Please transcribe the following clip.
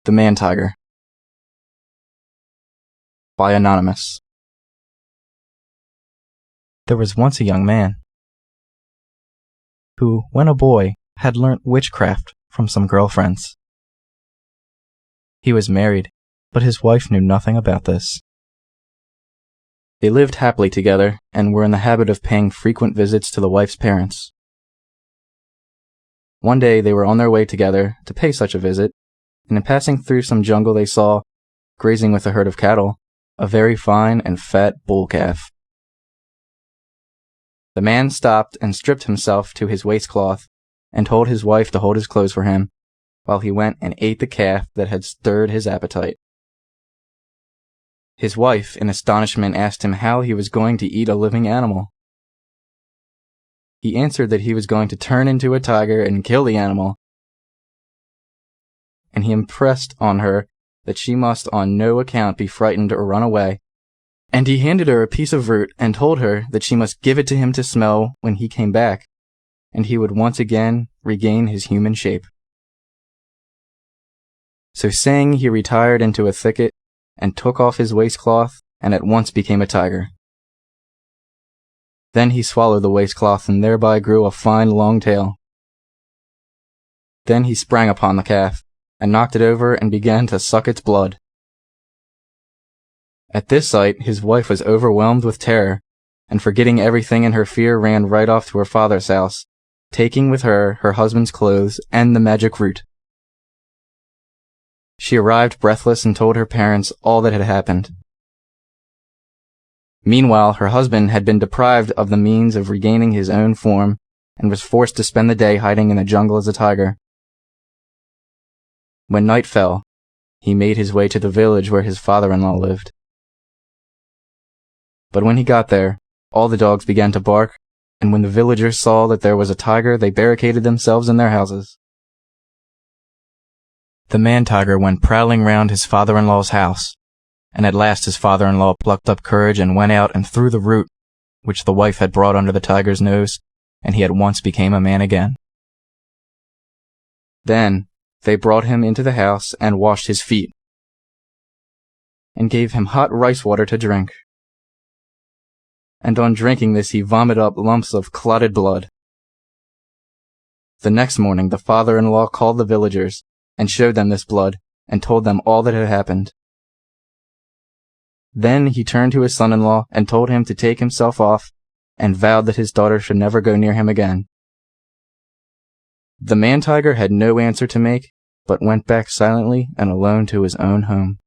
The Man-Tiger by Anonymous. There was once a young man who, when a boy, had learnt witchcraft from some girlfriends. He was married, but his wife knew nothing about this. They lived happily together and were in the habit of paying frequent visits to the wife's parents. One day they were on their way together to pay such a visit, and in passing through some jungle they saw, grazing with a herd of cattle, a very fine and fat bull calf. The man stopped and stripped himself to his waistcloth and told his wife to hold his clothes for him, while he went and ate the calf that had stirred his appetite. His wife, in astonishment, asked him how he was going to eat a living animal. He answered that he was going to turn into a tiger and kill the animal, and he impressed on her that she must on no account be frightened or run away, and he handed her a piece of root and told her that she must give it to him to smell when he came back, and he would once again regain his human shape. So saying, he retired into a thicket and took off his waistcloth and at once became a tiger. Then he swallowed the waistcloth and thereby grew a fine long tail. Then he sprang upon the calf and knocked it over and began to suck its blood. At this sight his wife was overwhelmed with terror, and forgetting everything in her fear ran right off to her father's house, taking with her her husband's clothes and the magic root. She arrived breathless and told her parents all that had happened. Meanwhile, her husband had been deprived of the means of regaining his own form and was forced to spend the day hiding in the jungle as a tiger. When night fell, he made his way to the village where his father-in-law lived. But when he got there, all the dogs began to bark, and when the villagers saw that there was a tiger, they barricaded themselves in their houses. The man-tiger went prowling round his father-in-law's house, and at last his father-in-law plucked up courage and went out and threw the root, which the wife had brought under the tiger's nose, and he at once became a man again. Then they brought him into the house and washed his feet, and gave him hot rice water to drink. And on drinking this he vomited up lumps of clotted blood. The next morning the father-in-law called the villagers and showed them this blood, and told them all that had happened. Then he turned to his son-in-law and told him to take himself off, and vowed that his daughter should never go near him again. The man-tiger had no answer to make, but went back silently and alone to his own home.